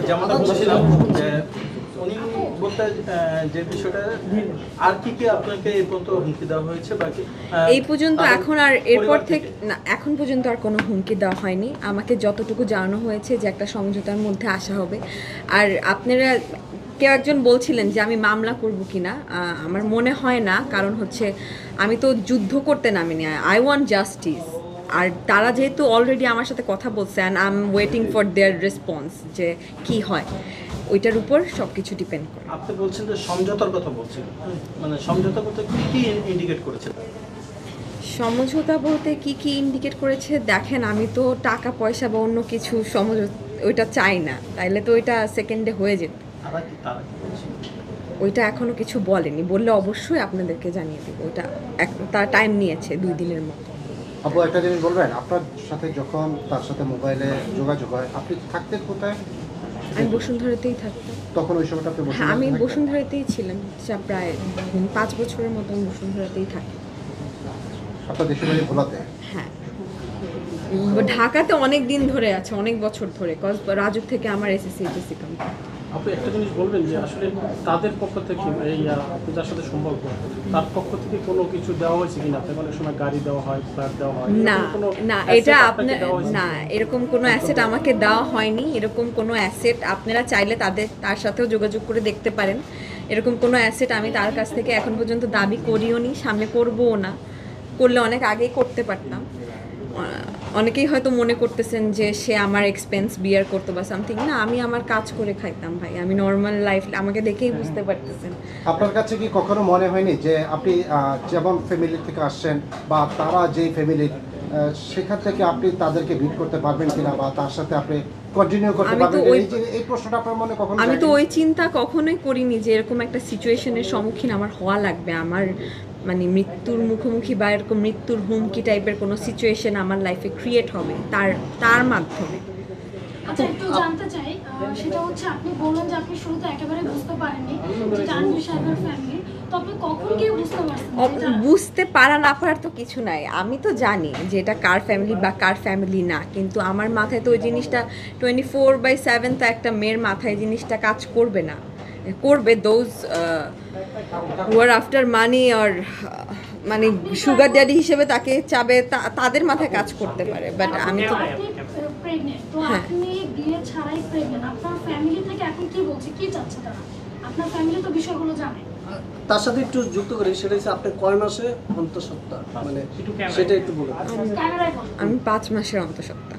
যেমনটা বলছিলাম যে উনি বলতে যে বিষয়টা আর কি কি আপনাকে এই পর্যন্ত হুমকি দেওয়া হয়েছে বাকি এই পর্যন্ত এখন আর এরপর থেকে না, এখন পর্যন্ত আর কোনো হুমকি দেওয়া হয়নি। আমাকে যতটুকু জানানো হয়েছে যে একটা সমঝোতার মধ্যে আসা হবে। আর আপনারা কেউ একজন বলছিলেন যে আমি মামলা করব কিনা, আমার মনে হয় না, কারণ হচ্ছে আমি তো যুদ্ধ করতে নামিনি, আই ওয়ান্ট জাস্টিস। আর তারা যেহেতু অলরেডি আমার সাথে কথা বলছে and I am waiting for their response যে কি হয়, ওইটার উপর সব কিছু ডিপেন্ড করে। আপনি বলছেন যে সমঝোতার কথা বলছেন, মানে সমঝোতা করতে কি কি ইন্ডিকেট করেছে? সমঝোতা বলতে কি কি ইন্ডিকেট করেছে দেখেন, আমি তো টাকা পয়সা বা অন্য কিছু সমঝোতা ওইটা চাই না, তাইলে তো ওইটা সেকেন্ডে হয়ে যেত। ওইটা এখনো কিছু বলেনি, বললে অবশ্যই আপনাদেরকে জানিয়ে দেবো। ওইটা তার টাইম নিয়েছে 2 দিনের মতো। আপু একটা জিনিস বলবেন, আপনার সাথে যখন তার সাথে মোবাইলে যোগাযোগ হয় আপনি থাকতেন কোথায়? আমি বসুন্ধরাতেই থাকতাম তখন ওই সময়টা আপনি হ্যাঁ, আমি বসুন্ধরাতেই ছিলাম, প্রায় 5 বছরের মতো আমি বসুন্ধরাতেই থাকি। আপনার দেশের বাড়ি ভোলাতে? হ্যাঁ, ঢাকাতে অনেক দিন ধরে আছে, অনেক বছর ধরে, কজ রাজুক থেকে আমার এসএসসি এইচএসসি কমপ্লিট। আপনি একটা জিনিস বলবেন যে আসলে তাদের পক্ষ থেকে এই আপনি যার সাথে সম্পর্ক, তার পক্ষ থেকে কোনো কিছু দেওয়া হয়েছে কিনা? আপনাকে অনেক সময় গাড়ি দেওয়া হয়, ফ্ল্যাট দেওয়া হয়, না না, এটা আপনার না, এরকম কোনো অ্যাসেট আমাকে দেওয়া হয়নি। এরকম কোনো অ্যাসেট আপনারা চাইলে তার সাথেও যোগাযোগ করে দেখতে পারেন। এরকম কোনো অ্যাসেট আমি তার কাছ থেকে এখন পর্যন্ত দাবি করিও নি, সামনে করবও না। করলে অনেক আগেই করতে পারতাম। অনেকেই হয়তো মনে করতেছেন যে সে আমার এক্সপেন্স বিয়ার করতো বা সামথিং, না, আমি আমার কাজ করে খাইতাম ভাই, আমি নর্মাল লাইফ, আমাকে দেখেই বুঝতে পারতেছেন। আপনার কাছে কি কখনো মনে হয়নি যে আপনি যেমন ফ্যামিলি থেকে আসছেন বা তারা যেই ফ্যামিলির, সেখান থেকে আপনি তাদেরকে বিট করতে পারবেন কিনা বা তার সাথে আপনি কন্টিনিউ করতে পারবেন? এই প্রশ্নটা আপনার মনে কখনো? আমি তো ওই চিন্তা কখনোই করিনি যে এরকম একটা সিচুয়েশনের সম্মুখীন আমার হওয়া লাগবে, আমার মানে মৃত্যুর মুখোমুখি বা এরকম মৃত্যুর হুমকি টাইপের কোনো সিচুয়েশন আমার লাইফে ক্রিয়েট হবে তার মাধ্যমে। আচ্ছা, একটু জানতে চাই, সেটা হচ্ছে আপনি বললেন যে আপনি শুরুতে একেবারে বুঝতে পারেননি যে তানভীর সাহেবের ফ্যামিলি, তো আপনি কখন গিয়ে বুঝতে পারছেন? বুঝতে পারা না পারার তো কিছু নাই, আমি তো জানি যে এটা কার ফ্যামিলি বা কার ফ্যামিলি না, কিন্তু আমার মাথায় তো ওই জিনিসটা 24/7 তো একটা মেয়ের মাথায় জিনিসটা কাজ করবে না। করবে those who R after money আর মানে সুগার ড্যাডি হিসেবে তাকে চাবে, তাদের মাথায় কাজ করতে পারে, বাট আমি তো প্রেগন্যান্ট, তো আপনি বিয়ে ছাড়াই প্রেগন্যান্ট, আপনার ফ্যামিলি থেকে এখন কি বলছে, কি চাচ্ছে তারা? আপনার ফ্যামিলি তো বিষয়গুলো জানে। তার সাথে একটু যুক্ত করি, সেটা হচ্ছে আপনি কয় মাসে অন্তঃসত্ত্বা, মানে সেটা একটু বলুন। আমি 5 মাসের অন্তঃসত্ত্বা।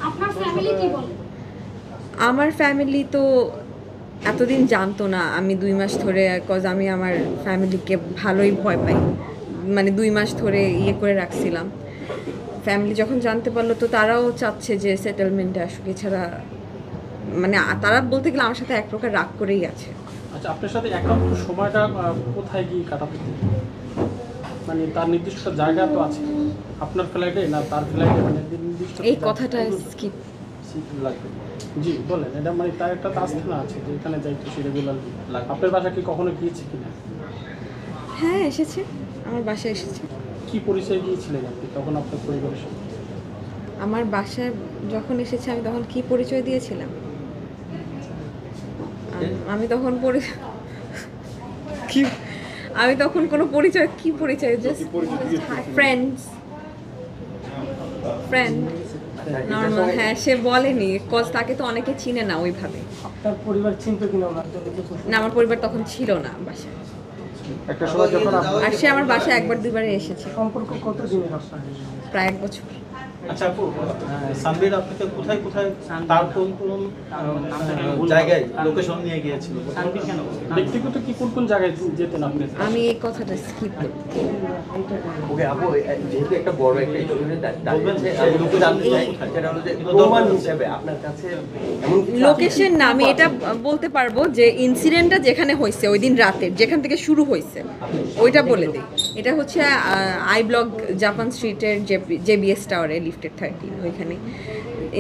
আপনার ফ্যামিলি কি বলে? আমার ফ্যামিলি তো এতদিন জানতো না আমি 2 মাস ধরে, কজ আমি আমার ফ্যামিলিকে ভালোই ভয় পাই, মানে 2 মাস ধরে ইয়ে করে রাখছিলাম। ফ্যামিলি যখন জানতে পারলো তো তারাও চাচ্ছে যে সেটেলমেন্টে আসুক, এছাড়া মানে তারা বলতে গেলে আমার সাথে এক প্রকার রাগ করেই আছে। আচ্ছা, আপনার সাথে একান্ত সময়টা কোথায় গিয়ে কাটাতে? মানে তার নির্দিষ্ট জায়গা তো আছে, আপনার ফ্ল্যাটে না তার ফ্ল্যাটে, মানে নির্দিষ্ট এই কথাটা স্কিপ লাগবে। জি বলেন, এটা মানে তার একটা আস্থানা আছে যে এখানে যাইতো সে রেগুলার। আপনার বাসা কি কখনো গিয়েছে কিনা? হ্যাঁ, এসেছে, আমার বাসায় এসেছে। কি পরিচয় গিয়েছিলেন আপনি তখন আপনার পরিবারের সাথে? আমার বাসায় যখন এসেছে আমি তখন কি পরিচয় দিয়েছিলাম? আমি তখন আমি তখন কোনো পরিচয়, কি পরিচয়, জাস্ট ফ্রেন্ড নর্মাল। হ্যাঁ, সে বলেনি, কজ তাকে তো অনেকে চিনে না ওইভাবে। আপনার পরিবার চিনতো কিনা? না, আমার পরিবার তখন ছিল না বাসায়। একটা সময় যখন আর সে আমার বাসায় 1-2 বার এসেছে। সম্পর্ক কত দিনের আপনার? প্রায় 1 বছর। আচ্ছা আপু, সানভীর আপনাকে কোথায় কোথায় তার কোন কোন জায়গায় লোকেশন নিয়ে গিয়েছিল? ব্যক্তিগত কি কোন কোন জায়গায় যেতেন আপনি? আমি এই কথাটা স্কিপ করি। ওকে আপু, যেহেতু একটা বড় একটা ইস্যুতে বলবেন যে লোকে জানতে চাই, সেটা হলো যে প্রমাণ হিসেবে আপনার কাছে লোকেশন না, আমি এটা বলতে পারবো যে ইনসিডেন্টটা যেখানে হয়েছে ওই দিন রাতের, যেখান থেকে শুরু হয়েছে ওইটা বলে দিই। এটা হচ্ছে আই ব্লক জাপান স্ট্রিটের জেবিএস টাওয়ারে লিফটের 13 ওইখানে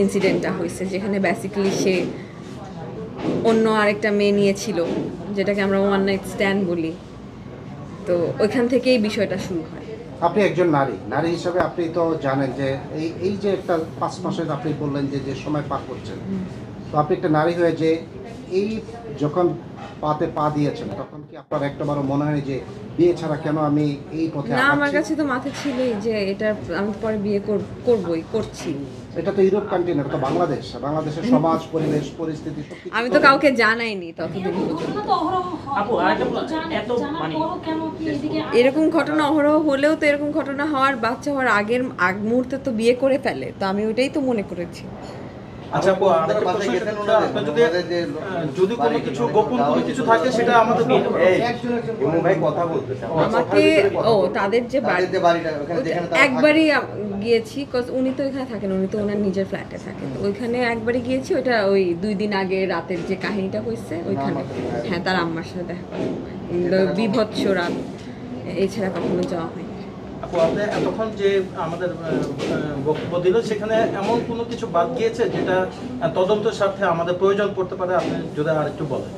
ইনসিডেন্টটা হয়েছে, যেখানে বেসিক্যালি সে অন্য আরেকটা মেয়ে নিয়েছিল, যেটাকে আমরা ওয়ান নাইট স্ট্যান্ড বলি। তো ওইখান থেকেই বিষয়টা শুরু হয়। আপনি একজন নারী হিসাবে আপনি তো জানেন যে এই যে একটা 5 মাসের আপনি বললেন যে সময় পার করছেন, তো আপনি একটা নারী হয়ে যে এই যখন পাতে পা দিয়েছেন তখন কি আপনার একটাবারও মনে হয় যে বিয়ে ছাড়া কেন আমি এই পথে না, আমার আগাচ্ছি? কাছে তো মাথায় ছিলই যে এটা আমি পরে বিয়ে করছি। এটা তো ইউরোপ কান্ট্রি না, এটা তো বাংলাদেশের সমাজ পরিবেশ পরিস্থিতি সবকিছু আমি তো কাউকে জানাইনি ততদিন এরকম পর্যন্ত। ঘটনা তো অহরহ হয়। আপু, আরেকটা এত জানার মানে পরও কেন আপনি এদিকে এরকম ঘটনা অহরহ হলেও তো এরকম ঘটনা হওয়ার বাচ্চা হওয়ার আগ মুহূর্তে তো বিয়ে করে ফেলে, তো আমি ওইটাই তো মনে করেছি। আচ্ছা আপু, আরেকটা প্রশ্ন সেটা হচ্ছে, আপনার যদি কোনো কিছু গোপন কোনো কিছু থাকে সেটা আমাদের এই ইমু ভাই কথা বলতেছে আমাকে তাদের যে বাড়িটা ওখানে যেখানে তারা থাকে। একবারই গিয়েছি, কজ উনি তো এখানে থাকেন, উনি তো ওনার নিজের ফ্ল্যাটে থাকেন, তো ওইখানে একবারই গিয়েছি। ওইটা ওই 2 দিন আগে রাতের যে কাহিনীটা হয়েছে ওইখানে, হ্যাঁ, তার আম্মার সাথে দেখা করা, বিভৎস রাত, এছাড়া কখনো যাওয়া হয়নি। আপু, আপনি এতক্ষণ যে আমাদের বক্তব্য দিল সেখানে এমন কোনো কিছু বাদ গিয়েছে যেটা তদন্তের স্বার্থে আমাদের প্রয়োজন পড়তে পারে, আপনি যদি আরেকটু বলেন।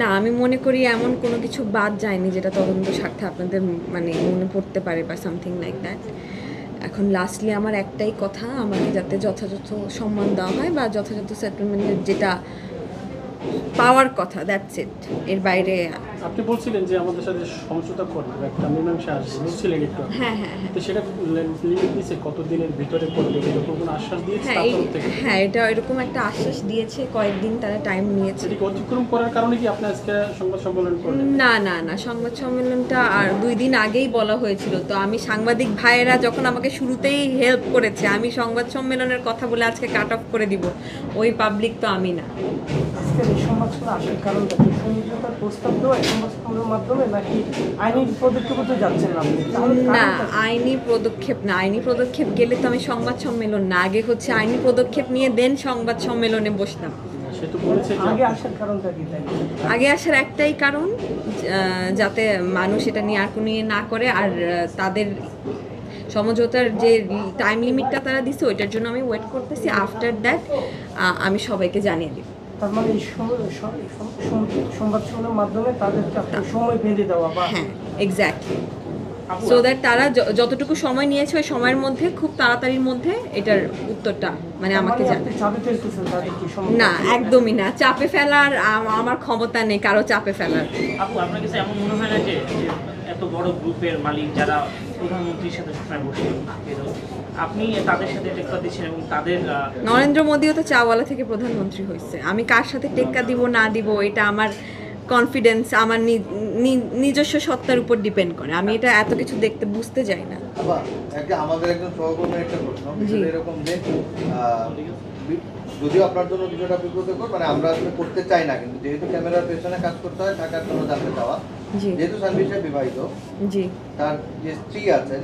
না, আমি মনে করি এমন কোনো কিছু বাদ যায়নি যেটা তদন্ত স্বার্থে আপনাদের মানে মনে পড়তে পারে বা সামথিং লাইক দ্যাট। এখন লাস্টলি আমার একটাই কথা, আমাকে যাতে যথাযথ সম্মান দেওয়া হয় বা যথাযথ সেটেলমেন্টের যেটা পাওয়ার কথা, দ্যাটস ইট। এর বাইরে আপনি বলছিলেন যে আমাদের সাথে সমঝোতা করবেন, একটা মীমাংসা আসবে, বলছিলেন একটু। হ্যাঁ, তো সেটা লিমিট দিয়েছে কতদিনের ভিতরে করবে, এরকম কোনো আশ্বাস দিয়েছে হ্যাঁ, তার তরফ থেকে? হ্যাঁ, এটা এরকম একটা আশ্বাস দিয়েছে, কয়েকদিন তারা টাইম নিয়েছে। সেটিকে অতিক্রম করার কারণে কি আপনি আজকে সংবাদ সম্মেলন করলেন? না, সংবাদ সম্মেলনটা আর 2 দিন আগেই বলা হয়েছিল। তো আমি সাংবাদিক ভাইয়েরা যখন আমাকে শুরুতেই হেল্প করেছে, আমি সংবাদ সম্মেলনের কথা বলে আজকে কাট অফ করে দিব, ওই পাবলিক তো আমি না। আজকের এই সমাজগুলো আসার কারণটা কি সমঝোতার প্রস্তাব দেওয়া সমাজগুলোর মাধ্যমে, নাকি আইনি পদক্ষেপে যাচ্ছেন আপনি? না, আইনি পদক্ষেপ গেলে তো আমি সংবাদ সম্মেলন না, আগে হচ্ছে আইনি পদক্ষেপ নিয়ে দেন সংবাদ সম্মেলনে বসতাম। সে তো বলেছে যে আগে আসার কারণটা কি? তাই আগে আসার একটাই কারণ, যাতে মানুষ এটা নিয়ে আর কোনো ইয়ে না করে, আর তাদের সমঝোতার যে টাইম লিমিটটা তারা দিছে ওইটার জন্য আমি ওয়েট করতেছি। আফটার দ্যাট আমি সবাইকে জানিয়ে দিব। তার মানে এই সংবাদ সম্মেলনের মাধ্যমে তাদেরকে আপনি সময় বেঁধে দেওয়া বা হ্যাঁ, এক্স্যাক্টলি, সো দ্যাট তারা যতটুকু সময় নিয়েছে ওই সময়ের মধ্যে খুব তাড়াতাড়ির মধ্যে এটার উত্তরটা মানে আমাকে জানায়। চাপে ফেলতেছেন তাদেরকে? না, একদমই না, চাপে ফেলার আমার ক্ষমতা নেই কারো চাপে ফেলার। আপু, আপনার কাছে এমন মনে হয় না যে এত বড় গ্রুপের মালিক যারা প্রধানমন্ত্রীর সাথে সবসময় বসে, আপনি তাদের সাথে টেক্কা দিচ্ছেন এবং তাদের নরেন্দ্র মোদিও তো চাওয়ালা থেকে প্রধানমন্ত্রী হয়েছে। আমি কার সাথে টেক্কা দিব না দিব এটা আমার কনফিডেন্স, আমার নিজস্ব সত্তার উপর ডিপেন্ড করে। আমি এটা এত কিছু দেখতে বুঝতে যাই না। আমাদের একজন সহকর্মীর একটা প্রশ্ন জি। এরকম যে যদিও আপনার জন্য বিষয়টা বিব্রতকর, মানে আমরা আসলে করতে চাই না, কিন্তু যেহেতু ক্যামেরার পেছনে কাজ করতে হয় টাকার জন্য জানতে চাওয়া, জি যেহেতু সানভি সাহেব বিবাহিত, জি তার যে স্ত্রী আছেন,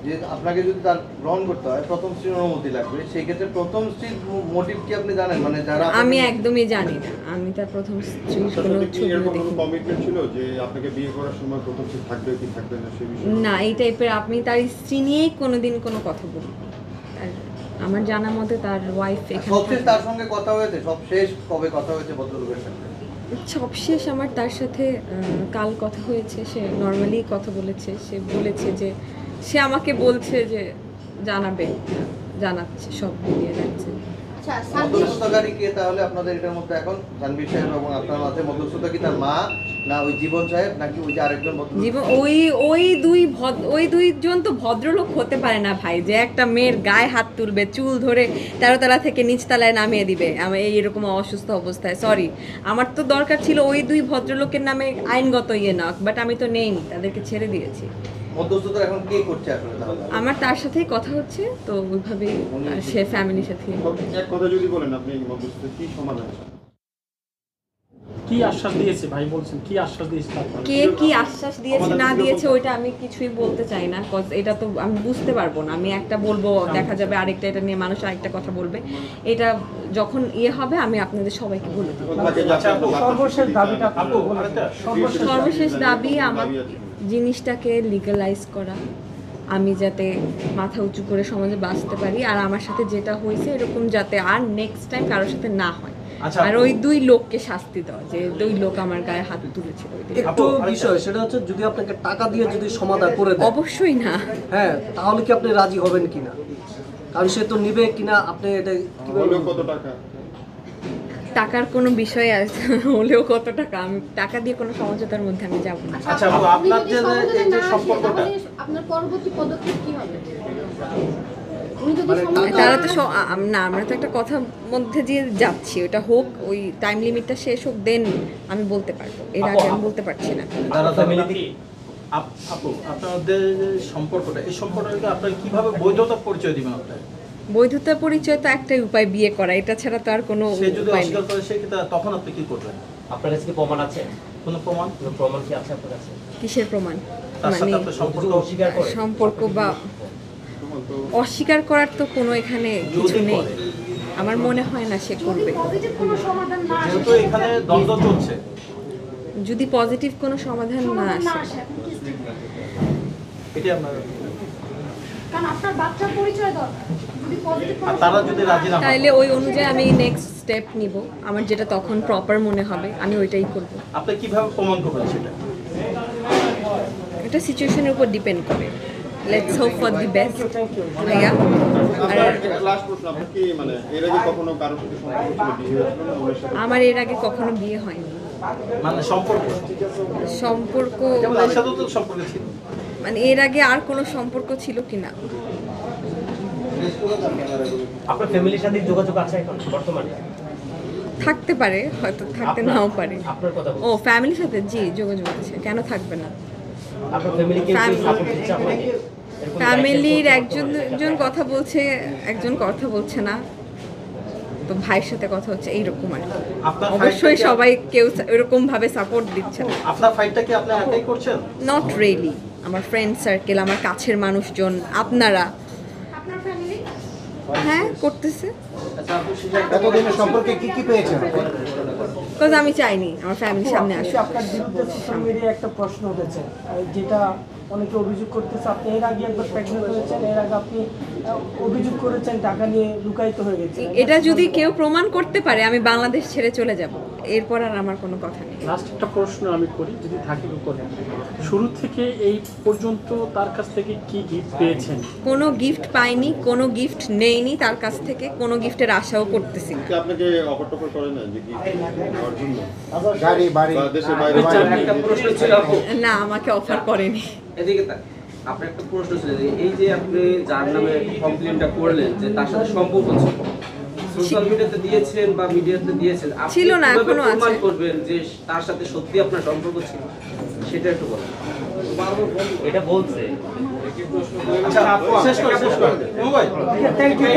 যে আপনাকে যদি তার গ্রহণ করতে হয় প্রথম স্ত্রীর অনুমতি লাগবে, সেই ক্ষেত্রে প্রথম স্ত্রীর মোটিভ কি আপনি জানেন? মানে যারা আমি একদমই জানি না, আমি তার প্রথম স্ত্রীর কোনো ছবিও দেখিনি। কমিটমেন্ট ছিল যে আপনাকে বিয়ে করার সময় প্রথম স্ত্রী থাকবে কি থাকবে না সেই বিষয়ে? না, এই টাইপের আপনি তার স্ত্রী নিয়েই কোনোদিন কোনো কথা বলি। আর আমার জানা মতে তার ওয়াইফ এখানে সবশেষ তার সঙ্গে কথা হয়েছে, সবশেষ কবে কথা হয়েছে ভদ্রলোকের সাথে? সবশেষ আমার তার সাথে কাল কথা হয়েছে। সে নর্মালি কথা বলেছে, সে বলেছে যে সে আমাকে বলছে যে জানাচ্ছে, সব মিলিয়ে যাচ্ছে। মধ্যস্থতাকারী কে তাহলে আপনাদের এটার মধ্যে এখন? সানভীর সাহেব এবং আপনার মাঝে মধ্যস্থতা কি তার মা, না ওই জীবন সাহেব, নাকি ওই যে আরেকজন জীবন? ওই দুইজন তো ভদ্রলোক হতে পারে না ভাই, যে একটা মেয়ের গায়ে হাত তুলবে, চুল ধরে 13 তলা থেকে নিচতলায় নামিয়ে দিবে আমি এইরকম অসুস্থ অবস্থায়। সরি, আমার তো দরকার ছিল ওই 2 ভদ্রলোকের নামে আইনগত ইয়ে না, বাট আমি তো নেইনি, তাদেরকে ছেড়ে দিয়েছি। মধ্যস্থতা এখন কে করছে আসলে তাহলে? আমার তার সাথেই কথা হচ্ছে, তো ওইভাবেই সে ফ্যামিলির সাথে। এক কথা যদি বলেন আপনি মধ্যস্থতা কি সমাধান? কি আশ্বাস দিয়েছে ভাই, বলছেন কি আশ্বাস দিয়েছে? কে কি আশ্বাস দিয়েছে না দিয়েছে ওইটা আমি কিছুই বলতে চাই না, কজ এটা তো আমি বুঝতে পারবো না। আমি একটা বলবো, দেখা যাবে আরেকটা, এটা নিয়ে মানুষ আরেকটা কথা বলবে। এটা যখন ইয়ে হবে আমি আপনাদের সবাইকে বলে দেবো। সর্বশেষ দাবিটা সর্বশেষ দাবি আমার জিনিসটাকে লিগালাইজ করা, আমি যাতে মাথা উঁচু করে সমাজে বাঁচতে পারি, আর আমার সাথে যেটা হয়েছে এরকম যাতে আর নেক্সট টাইম কারোর সাথে না হয়। আচ্ছা, আর ওই 2 লোককে শাস্তি দেওয়া, যে 2 লোক আমার গায়ে হাত তুলেছিল ওই দিন। একটু বিষয় সেটা হচ্ছে যদি আপনাকে টাকা দিয়ে যদি সমাধান করে দেয়, অবশ্যই না। হ্যাঁ, তাহলে কি আপনি রাজি হবেন কিনা? কারণ সে তো নিবে কিনা আপনি এটা হলেও কত টাকা? টাকার কোনো বিষয় আছে হলেও কত টাকা, আমি টাকা দিয়ে কোনো সমঝোতার মধ্যে আমি যাব না। আচ্ছা আপু, আপনার যে এই যে সম্পর্কটা, আপনার পরবর্তী পদক্ষেপ কি হবে? উনি যদি তারা তো না, আমরা তো একটা কথার মধ্যে দিয়ে যাচ্ছি, ওটা হোক, ওই টাইম লিমিটটা শেষ হোক, দেন আমি বলতে পারবো, এর আগে আমি বলতে পারছি না। আপু আপনাদের সম্পর্কটা, এই সম্পর্কটাকে আপনারা কিভাবে বৈধতা পরিচয় দিবেন? আপনার বৈধতা পরিচয় তো একটাই উপায়, বিয়ে করা, এটা ছাড়া তো আর কোনো সে যদি উপায় নেই। অস্বীকার করে সেক্ষেত্রে তখন আপনি কি করবেন? আপনার কাছে কি প্রমাণ আছে? কোনো প্রমাণ? কোনো প্রমাণ কি আছে আপনার কাছে? কিসের প্রমাণ? তার সাথে মানে আপনার সম্পর্ক অস্বীকার করে? সম্পর্ক বা অস্বীকার করার তো কোনো এখানে কিছু নেই, আমার মনে হয় না সে করবে। পজিটিভ কোনো সমাধান না আসে, যেহেতু এখানে দ্বন্দ্ব চলছে, যদি পজিটিভ কোনো সমাধান না আসে, এখন কি step নেবেন? এটি আপনার, কারণ আপনার বাচ্চার পরিচয় দরকার। যদি পজিটিভ আর তারা যদি রাজি না হয়, তাইলে ওই অনুযায়ী আমি নেক্সট স্টেপ নিব, আমার যেটা তখন প্রপার মনে হবে আমি ওইটাই করব। আপনি কিভাবে প্রমাণ করবেন সেটা? এটা সিচুয়েশনের উপর ডিপেন্ড করে। Let's hope for the best. ভাইয়া, লাস্ট প্রশ্ন, আপনার কি মানে এর আগে কখনো কারোর সাথে সম্পর্ক ছিল, বিয়ে হয়েছিল না ওনার সাথে? আমার এর আগে কখনো বিয়ে হয়নি। মানে সম্পর্ক, সম্পর্ক যেমন এর সাথেও তো সম্পর্ক ছিল। মানে এর আগে আর কোনো সম্পর্ক ছিল কিনা, আপনার ফ্যামিলির সাথে যোগাযোগ আছে এখন বর্তমানে? থাকতে পারে, হয়তো থাকতে নাও পারে। আপনার কথা ও ফ্যামিলির সাথে জি যোগাযোগ আছে, কেন থাকবে না? আপনার ফ্যামিলি কি সাপোর্ট দিচ্ছে আপনাকে? ফ্যামিলির একজন কথা বলছে, একজন কথা বলছে না, তো ভাইয়ের সাথে কথা হচ্ছে, এইরকম আর কি। আপনার অবশ্যই সবাই কেউ এরকম ভাবে সাপোর্ট দিচ্ছে না। আপনার ফাইটটা কি আপনি একাই করছেন? নট রিয়েলি, আমার ফ্রেন্ড সার্কেল, আমার কাছের মানুষজন, আপনারা, আপনার ফ্যামিলি হ্যাঁ করতেছে। এতদিনের সম্পর্কে কি পেয়েছেন? বিকজ আমি চাইনি আমার ফ্যামিলির সামনে আসুক। আপনার বিরুদ্ধে সোশ্যাল মিডিয়ায় একটা প্রশ্ন উঠেছে, যেটা অনেকে অভিযোগ করতেছে আপনি এর আগে একবার প্রেগনেন্ট হয়েছেন, এর আগে আপনি অভিযোগ করেছেন টাকা নিয়ে লুকায়িত হয়ে গেছে। এটা যদি কেউ প্রমাণ করতে পারে আমি বাংলাদেশ ছেড়ে চলে যাব, এরপর আর আমার কোনো কথা নেই। লাস্ট একটা প্রশ্ন আমি করি, যদি থাকে করে। শুরু থেকে এই পর্যন্ত তার কাছ থেকে কি গিফট পেয়েছেন? কোনো গিফট পাইনি, কোনো গিফট নেইনি তার কাছ থেকে, কোনো গিফটের আশাও করতেছি না। কি আপনাকে অফার টফার করে না যে কি নেওয়ার জন্য? গাড়ি বাড়ি বা দেশের বাইরে? একটা প্রশ্ন ছিল আপু, না, আমাকে অফার করেনি। এদিকে তাক। আপনার একটা প্রশ্ন ছিল যে এই যে আপনি যার নামে কমপ্লেনটা করলেন যে তার সাথে সম্পর্ক ছিল, সোশ্যাল মিডিয়াতে দিয়েছেন বা মিডিয়াতে দিয়েছেন, আপনি ছিল না, কিভাবে এখনো আছে। প্রমাণ করবেন যে তার সাথে সত্যি আপনার সম্পর্ক ছিল, সেটা একটু বলেন। এটা বলছে। আচ্ছা শেষ করে মোবাইল। Thank you.